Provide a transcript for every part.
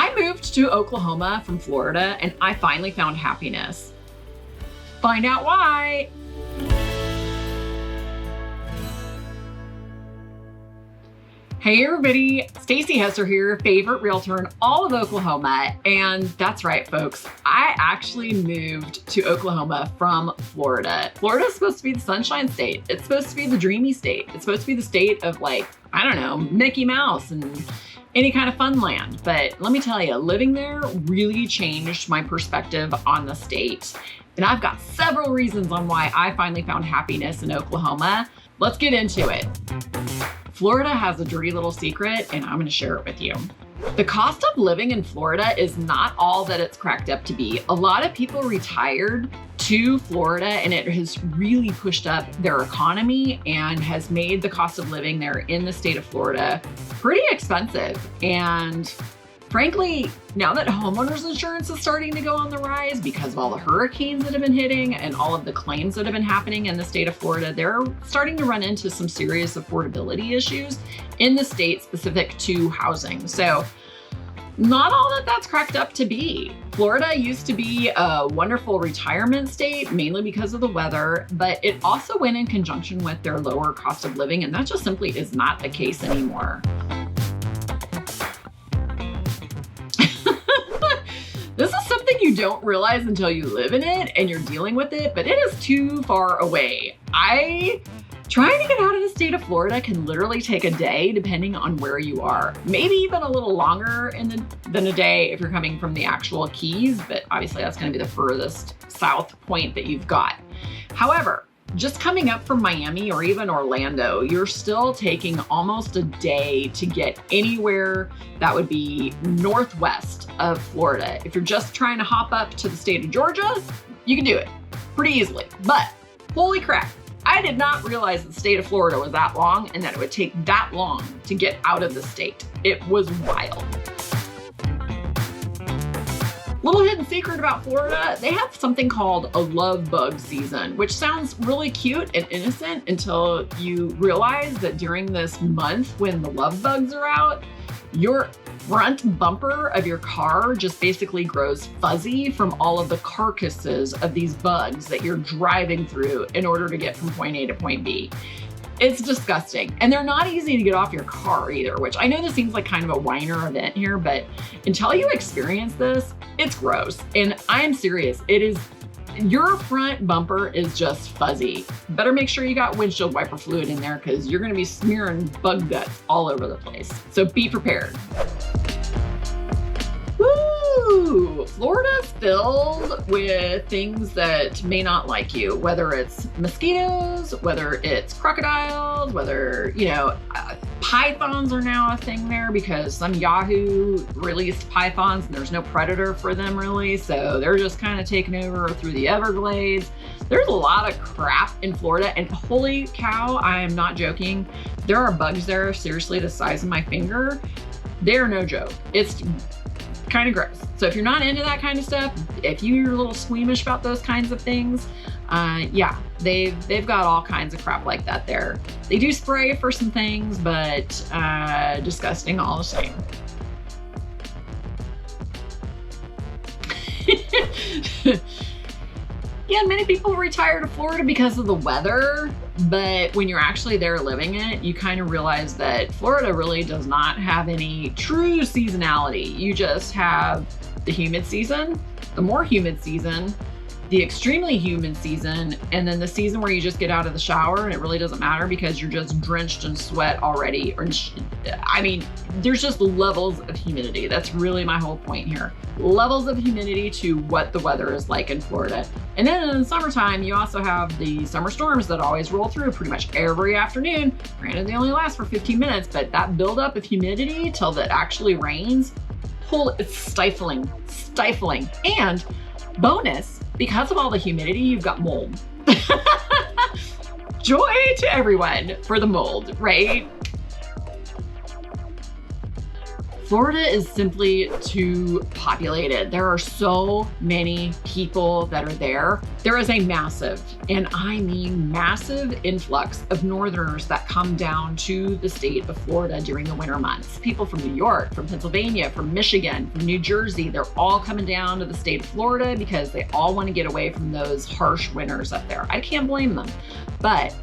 I moved to Oklahoma from Florida and I finally found happiness. Find out why. Hey everybody, Stacy Hesser here, favorite realtor in all of Oklahoma. And that's right, folks. I actually moved to Oklahoma from Florida. Florida is supposed to be the sunshine state. It's supposed to be the dreamy state. It's supposed to be the state of, like, I don't know, Mickey Mouse and any kind of fun land. But let me tell you, living there really changed my perspective on the state. And I've got several reasons on why I finally found happiness in Oklahoma. Let's get into it. Florida has a dirty little secret, and I'm gonna share it with you. The cost of living in Florida is not all that it's cracked up to be. A lot of people retired to Florida, and it has really pushed up their economy and has made the cost of living there in the state of Florida pretty expensive. And frankly, now that homeowners insurance is starting to go on the rise because of all the hurricanes that have been hitting and all of the claims that have been happening in the state of Florida, they're starting to run into some serious affordability issues in the state specific to housing. So not all that that's cracked up to be. Florida used to be a wonderful retirement state, mainly because of the weather, but it also went in conjunction with their lower cost of living, and that just simply is not the case anymore. This is something you don't realize until you live in it and you're dealing with it, but it is too far away. Trying to get out of the state of Florida can literally take a day depending on where you are. Maybe even a little longer than a day if you're coming from the actual Keys, but obviously that's gonna be the furthest south point that you've got. However, just coming up from Miami or even Orlando, you're still taking almost a day to get anywhere that would be northwest of Florida. If you're just trying to hop up to the state of Georgia, you can do it pretty easily. But holy crap, I did not realize the state of Florida was that long and that it would take that long to get out of the state. It was wild. Little hidden secret about Florida, they have something called a love bug season, which sounds really cute and innocent until you realize that during this month when the love bugs are out, your front bumper of your car just basically grows fuzzy from all of the carcasses of these bugs that you're driving through in order to get from point A to point B. It's disgusting. And they're not easy to get off your car either, which I know this seems like kind of a whiner event here, but until you experience this, it's gross. And I'm serious, your front bumper is just fuzzy. Better make sure you got windshield wiper fluid in there because you're gonna be smearing bug guts all over the place. So be prepared. Woo! Florida's filled with things that may not like you, whether it's mosquitoes, whether it's crocodiles, whether, pythons are now a thing there because some Yahoo released pythons and there's no predator for them really. So they're just kind of taking over through the Everglades. There's a lot of crap in Florida, and holy cow, I am not joking. There are bugs there seriously the size of my finger. They're no joke. It's kind of gross. So if you're not into that kind of stuff, if you're a little squeamish about those kinds of things, yeah, they've got all kinds of crap like that there. They do spray for some things, but disgusting all the same. Yeah, many people retire to Florida because of the weather, but when you're actually there living it, you kind of realize that Florida really does not have any true seasonality. You just have the humid season, the more humid season, the extremely humid season, and then the season where you just get out of the shower and it really doesn't matter because you're just drenched in sweat already. I mean, there's just levels of humidity. That's really my whole point here. Levels of humidity to what the weather is like in Florida. And then in the summertime, you also have the summer storms that always roll through pretty much every afternoon. Granted, they only last for 15 minutes, but that buildup of humidity till it actually rains, it's stifling. And bonus, because of all the humidity, you've got mold. Joy to everyone for the mold, right? Florida is simply too populated. There are so many people that are there. There is a massive, and I mean massive, influx of Northerners that come down to the state of Florida during the winter months. People from New York, from Pennsylvania, from Michigan, from New Jersey, they're all coming down to the state of Florida because they all want to get away from those harsh winters up there. I can't blame them. But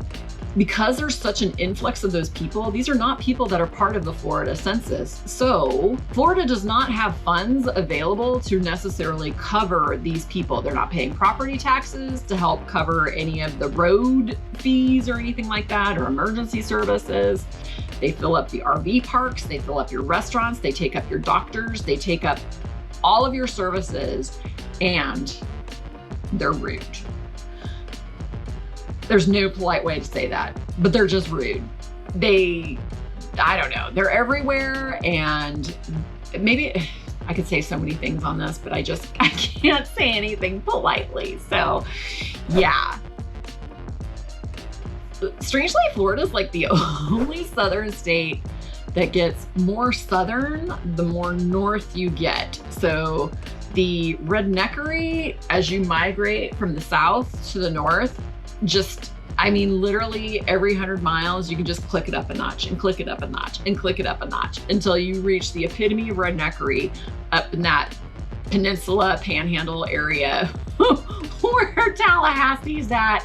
because there's such an influx of those people, these are not people that are part of the Florida census. So Florida does not have funds available to necessarily cover these people. They're not paying property taxes to help cover any of the road fees or anything like that, or emergency services. They fill up the RV parks, they fill up your restaurants, they take up your doctors, they take up all of your services, and they're rude. There's no polite way to say that, but they're just rude. I don't know, they're everywhere, and maybe I could say so many things on this, but I can't say anything politely. So yeah. Strangely, Florida's like the only southern state that gets more southern the more north you get. So the redneckery, as you migrate from the south to the north, literally every 100 miles, you can just click it up a notch and click it up a notch and click it up a notch until you reach the epitome of redneckery up in that peninsula panhandle area where Tallahassee's at.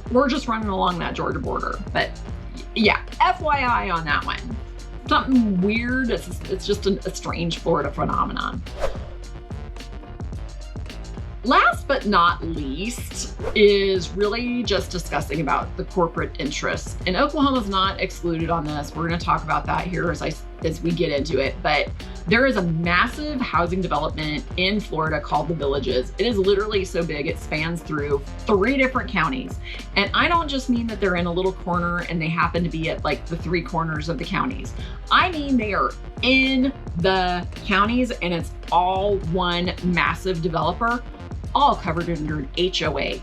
We're just running along that Georgia border. But yeah, FYI on that one. Something weird. It's just a strange Florida phenomenon. Last but not least is really just discussing about the corporate interests. And Oklahoma's not excluded on this. We're going to talk about that here as we get into it. But there is a massive housing development in Florida called The Villages. It is literally so big, it spans through 3 different counties. And I don't just mean that they're in a little corner and they happen to be at like the 3 corners of the counties. I mean, they are in the counties and it's all one massive developer, all covered under an HOA.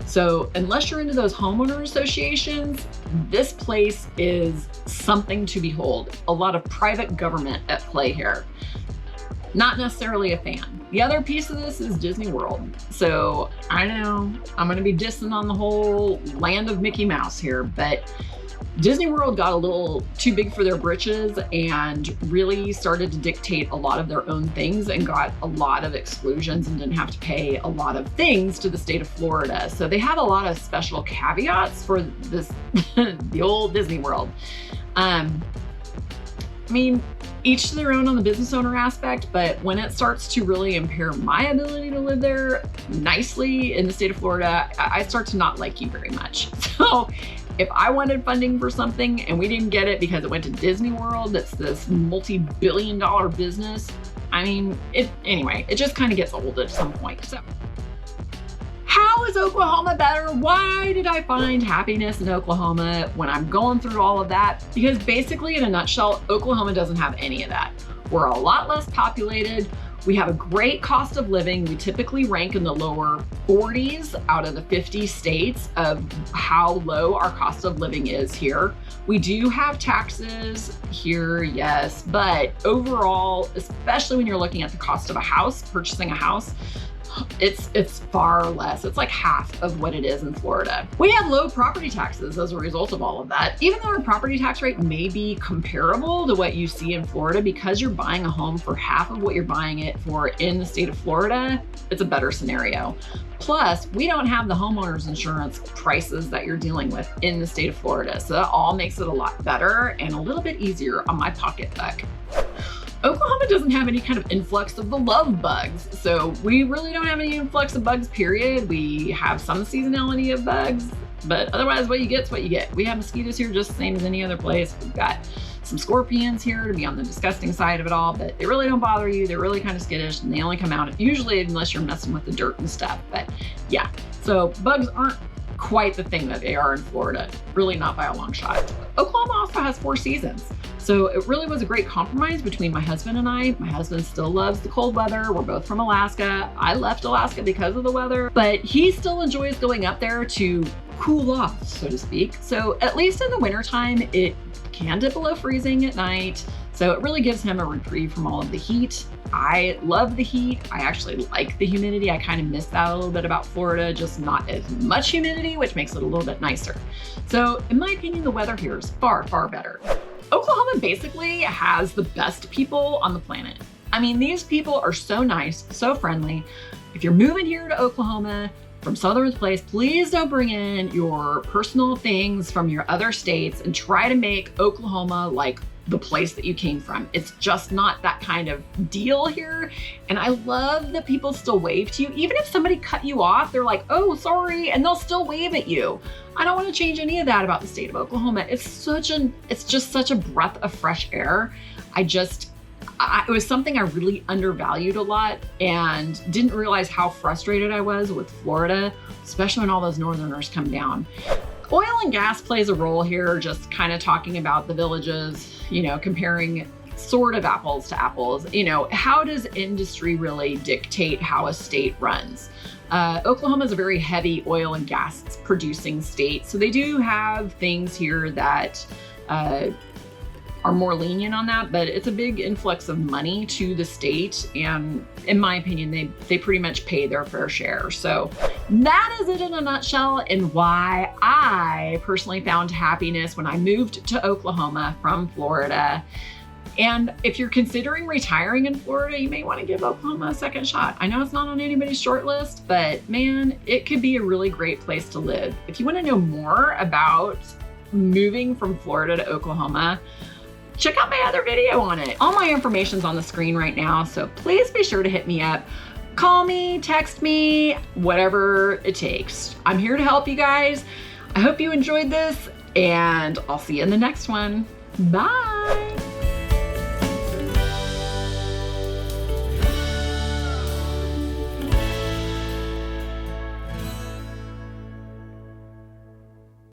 So unless you're into those homeowner associations, this place is something to behold. A lot of private government at play here. Not necessarily a fan. The other piece of this is Disney World. So I know I'm gonna be dissing on the whole land of Mickey Mouse here, but Disney World got a little too big for their britches and really started to dictate a lot of their own things and got a lot of exclusions and didn't have to pay a lot of things to the state of Florida. So they have a lot of special caveats for this, the old Disney World. Each to their own on the business owner aspect, but when it starts to really impair my ability to live there nicely in the state of Florida, I start to not like you very much. So if I wanted funding for something and we didn't get it because it went to Disney World, that's this multi-billion-dollar business, it just kind of gets old at some point. So how is Oklahoma better? Why did I find happiness in Oklahoma when I'm going through all of that? Because basically, in a nutshell, Oklahoma doesn't have any of that. We're a lot less populated. We have a great cost of living. We typically rank in the lower 40s out of the 50 states of how low our cost of living is here. We do have taxes here, yes, but overall, especially when you're looking at the cost of a house, purchasing a house, it's far less. It's like half of what it is in Florida. We have low property taxes as a result of all of that. Even though our property tax rate may be comparable to what you see in Florida, because you're buying a home for half of what you're buying it for in the state of Florida, it's a better scenario. Plus, we don't have the homeowners insurance prices that you're dealing with in the state of Florida. So that all makes it a lot better and a little bit easier on my pocketbook. Oklahoma doesn't have any kind of influx of the love bugs. So we really don't have any influx of bugs, period. We have some seasonality of bugs, but otherwise what you get is what you get. We have mosquitoes here just the same as any other place. We've got some scorpions here to be on the disgusting side of it all, but they really don't bother you. They're really kind of skittish and they only come out usually unless you're messing with the dirt and stuff. But yeah, so bugs aren't quite the thing that they are in Florida. Really not by a long shot. Oklahoma also has 4 seasons. So it really was a great compromise between my husband and I. My husband still loves the cold weather. We're both from Alaska. I left Alaska because of the weather, but he still enjoys going up there to cool off, so to speak. So at least in the wintertime, it can dip below freezing at night. So it really gives him a reprieve from all of the heat. I love the heat. I actually like the humidity. I kind of miss that a little bit about Florida, just not as much humidity, which makes it a little bit nicer. So in my opinion, the weather here is far, far better. Oklahoma basically has the best people on the planet. I mean, these people are so nice, so friendly. If you're moving here to Oklahoma from Southern Place, please don't bring in your personal things from your other states and try to make Oklahoma like the place that you came from. It's just not that kind of deal here. And I love that people still wave to you. Even if somebody cut you off, they're like, oh, sorry, and they'll still wave at you. I don't want to change any of that about the state of Oklahoma. It's just such a breath of fresh air. It was something I really undervalued a lot and didn't realize how frustrated I was with Florida, especially when all those northerners come down. Oil and gas plays a role here, just kind of talking about the villages, you know, comparing sort of apples to apples. You know, how does industry really dictate how a state runs? Oklahoma is a very heavy oil and gas producing state, so they do have things here that are more lenient on that, but it's a big influx of money to the state. And in my opinion, they pretty much pay their fair share. So that is it in a nutshell, and why I personally found happiness when I moved to Oklahoma from Florida. And if you're considering retiring in Florida, you may want to give Oklahoma a second shot. I know it's not on anybody's short list, but man, it could be a really great place to live. If you want to know more about moving from Florida to Oklahoma, check out my other video on it. All my information's on the screen right now, so please be sure to hit me up. Call me, text me, whatever it takes. I'm here to help you guys. I hope you enjoyed this, and I'll see you in the next one. Bye.